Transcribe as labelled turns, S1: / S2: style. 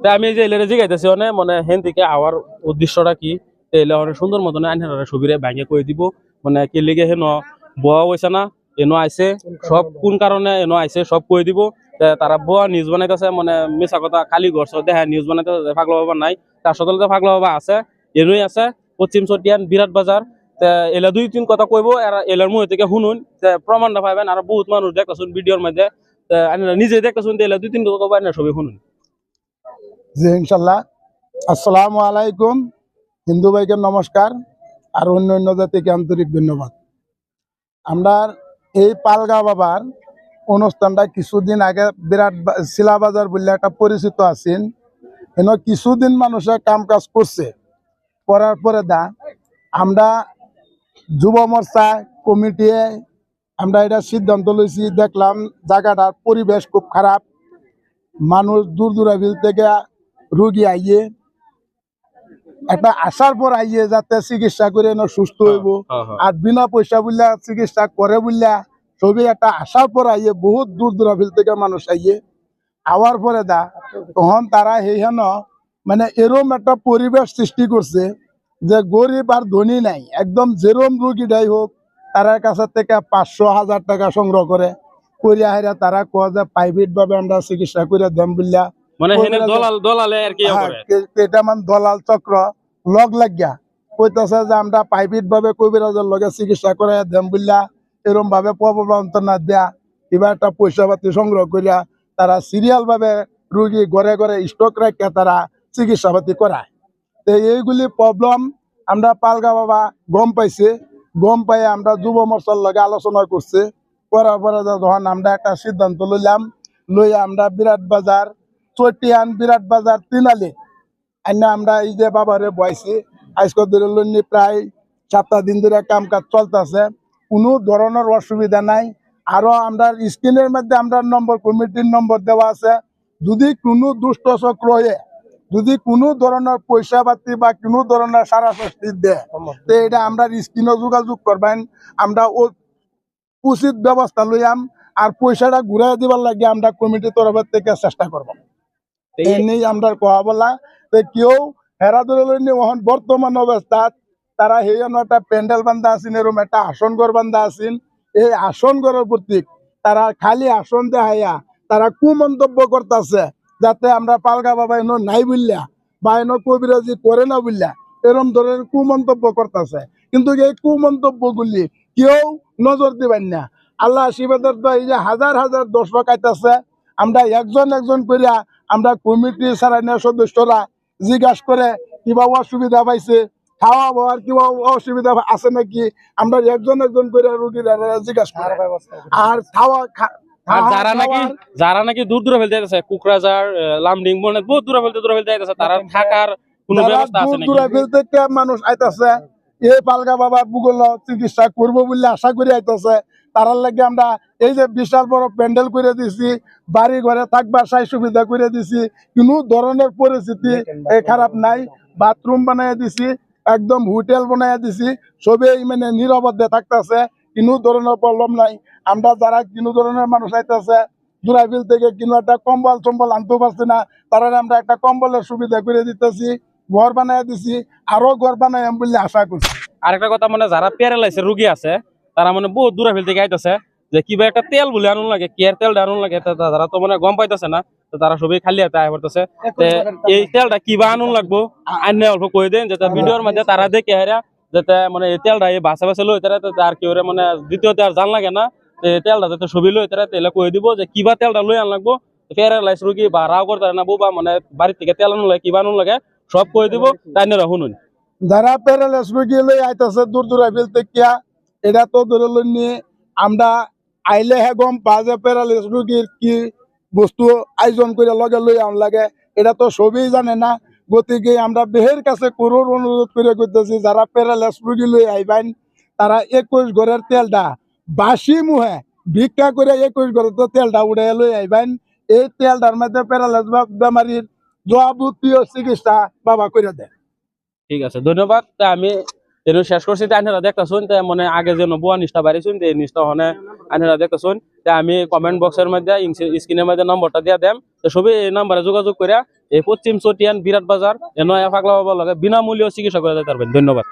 S1: তাই আমি এই যে এলারে জিগাইতেছি মানে হেন থেকে আওয়ার উদ্দেশ্যটা কি এলে অনেক সুন্দর মতন আইনারা সুবিরে ভাঙে কই দিব মানে কি লিগে হেন বোয়া হয়েছে না এনো আইছে সব কোন কারণে এনো আইছে সব কই দিব তারা বোয়া নিউজ বানাইতেছে মানে মিছা কথা খালি গড়ছ দেখা নিউজ বানাইতেছে পাগলা বাবা নাই তার সদলতে পাগলা বাবা আছে এনুই আছে পশ্চিম চটিয়ান বিরাট বাজার এলা দুই তিন কথা কইব এলার মুহে থেকে শুনুন প্রমাণটা পাইবেন আর বহুত মানুষ দেখতেছুন ভিডিওর মধ্যে নিজে দেখতেছুন এলা দুই তিন কথা কইবেন ছবি শুনুন
S2: জি ইনশাল্লাহ। আসসালামু আলাইকুম। হিন্দু ভাইকে নমস্কার আর অন্য অন্য জাতিকে আন্তরিক ধন্যবাদ। আমরা এই পালগা বাবার অনুষ্ঠানটা কিছুদিন আগে বিরাট শিলাবাজার বললে একটা পরিচিত আছেন এনে কিছুদিন মানুষে কাম কাজ করছে করার পরে আমরা যুব মোর্চা কমিটি আমরা এটা সিদ্ধান্ত লইছি দেখলাম জায়গাটার পরিবেশ খুব খারাপ মানুষ দূর দূরাবিল থেকে রোগী আইয়ে একটা আসার পর আইয়ে যাতে চিকিৎসা করে সুস্থ হইব আর বিনা পয়সা বললা চিকিৎসা করে বললা সবই একটা আসার পর আইয়ে বহুত দূর দূরাবিল থেকে মানুষ আইয়ে আওয়ার পরে তখন তারা সেইখান মানে এরম একটা পরিবেশ সৃষ্টি করছে যে গরিব আর ধনী নাই একদম যেরম রোগীটাই হোক তার কাছে থেকে 500-1000 টাকা সংগ্রহ করে করিয়া হেরা তারা কয় যে প্রাইভেট ভাবে আমরা চিকিৎসা করে দেম বললা
S1: মানে দলালে আর কি
S2: এটা মানে দলাল চক্র লগ লাগিয়া কইতেছে যে আমরা প্রাইভেট ভাবে কবিরাজের লগে চিকিৎসা করে দেম বললা এরম ভাবে প্রবঞ্চনা দেয়া এবার একটা পয়সা পাতি সংগ্রহ করিয়া তারা সিরিয়াল ভাবে রোগী ঘরে ঘরে স্টক রাখিয়া তারা চিকিৎসা পাতি করায়। তো এইগুলি প্রবলেম আমরা পালগা বাবা গম পাইছে গম পাই আমরা যুব মোর্চার লগে আলোচনা করছে করার পরে যখন আমরা একটা সিদ্ধান্ত লইয়া আমরা বিরাট বাজার চটিয়ান বিরাট বাজার তিনালি আমরা এই যে বাবারে বয়সি আজকে ধরে লইনি প্রায় 7 দিন ধরে কাম কাজ চলতেছে কোনো ধরনের অসুবিধা নাই। আরো আমরা স্ক্রিনের মধ্যে আমরা নম্বর কমিটির নম্বর দেওয়া আছে যদি কোনো দুষ্ট চক্র যদি কোনো ধরনের পয়সা পাতি বা কোনো ধরনের সারা শাস্তি দেয় তো এটা আমরা স্ক্রিনে যোগাযোগ করবেন আমরা উচিত ব্যবস্থা লইয়াম আর পয়সাটা ঘুরাই দিবার লাগে আমরা কমিটির তরফের থেকে চেষ্টা করবো এই আমরা কোয়া বলা কেউ হেরা ধরে লইনি বর্তমান অবস্থাত তারা সেই একটা প্যান্ডেল বান্ধা আছেন এরকম একটা আসন ঘর বান্ধা আছেন এই আসন ঘরের প্রতীক তারা খালি আসন দেখাইয়া তারা কুমন্তব্য করতেছে যাতে আমরা পালগা বাবা এনো নাই বললা বা এনো কবিরাজি করে না বললা এরকম ধরনের কুমন্তব্য করতেছে কিন্তু এই কুমন্তব্যগুলি কেউ নজর দিবেন না। আল্লাহ আশীর্বাদের তো এই যে হাজার হাজার দর্শক আইতেছে আমরা একজন করিয়া আমরা কমিটির সারাইনের সদস্যরা জিজ্ঞাসা করে কিবা অসুবিধা পাইছে খাওয়া খাওয়ার কিবা অসুবিধা আছে নাকি আমরা একজন করে রোগীরা জিজ্ঞাসা করে আর
S1: যারা নাকি দূর দূরে ফেলতে যাইতেছে কুকরাঝার লামডিং বনে বহুত দূরে ফেলতে যাইতেছে তারা থাকার কোনো ব্যবস্থা আছে নাকি?
S2: দূরে ফেলতে মানুষ আইতাছে এই পালগা বাবার ভূগোল চিকিৎসা করবো বলে আশা করি আইতাছে তারার লাগে আমরা এই যে বিশাল বড় প্যান্ডেল করে দিছি বাড়ি ঘরে থাকবার সাই সুবিধা করে দিছি কোনো ধরনের পরিস্থিতি খারাপ নাই বাথরুম বানাই দিছি একদম হোটেল বানাই দিছি সবেই মানে নিরবদ্ধে থাকতেছে কোনো ধরনের প্রবলেম নাই। আমরা যারা কোনো ধরনের মানুষ আইতেছে দূরাবিল থেকে কোনো একটা কম্বল আনতে পারছি না তারা আমরা একটা কম্বলের সুবিধা করে দিতেছি ঘর বানাই দিছি আরো ঘর বানাই বলে আশা করছি।
S1: আরেকটা কথা মানে যারা প্যারালাইসের রোগী আছে তারা মানে বহুত দূরাবিল থেকে আইতেছে যে কিবা একটা তেল বলে আনুন লাগে কেয়ার তেলটা আনুন লাগে তারা তো মানে গম পাইতেছে না তারা সবই খালি হাতে আয় পড়তেছে এই তেলটা কিবা আনুন লাগবো আইনে অল্প কই দেন যাতে ভিডিওর মধ্যে তারা দেখে হেরা যাতে মানে এই তেলটা এই বাসা লই তারা আর কি মানে দ্বিতীয়তে আর জান লাগে না তেলটা যাতে ছবি লই তারা তেলে কই দিব যে কিবা তেলটা লই আন লাগবো প্যারালাইস রোগী বা রাও করতে না বা মানে বাড়ি থেকে তেল আনুন লাগে কিবা আনুন লাগে সব কই দিব তাই না শুনুন।
S2: যারা প্যারালাইস রোগী লই আইতাছে দূর দূরাবিল থেকে এটা তো ধরে লইনি আমরা আইলে হে গম পা যে প্যারালাইস রোগীর কি বস্তু আয়োজন করে লগে লই আন লাগে এটা তো সবই জানে না গতিকে আমরা বেহের কাছে করোর অনুরোধ করে করতেছি যারা প্যারালাইস রোগী লই আইবেন তারা 21 ঘরের তেলটা বাসি মুহে ভিক্ষা করে 21 ঘরের তো তেলটা উড়াই লই আইবেন এই তেলটার মধ্যে প্যারালাইস বেমারির যাবতীয় চিকিৎসা বাবা করে দেয়।
S1: ঠিক আছে ধন্যবাদ। আমি এনে শেষ করছি আইনেরা দেখতেছুন মানে আগে যেন বুয়া নিষ্ঠা বাড়িছুন এই নিষ্ঠা হনে আইনেরা দেখতেছুন আমি কমেন্ট বক্সের মধ্যে স্ক্রিনের মধ্যে নম্বরটা দিয়ে দেম তো সবই এই নাম্বারে যোগাযোগ করে এই পশ্চিম চটিয়ান বিরাট বাজার এনে পাগলা বাবার লগে বিনামূল্যে চিকিৎসা করে যেতে পারবেন। ধন্যবাদ।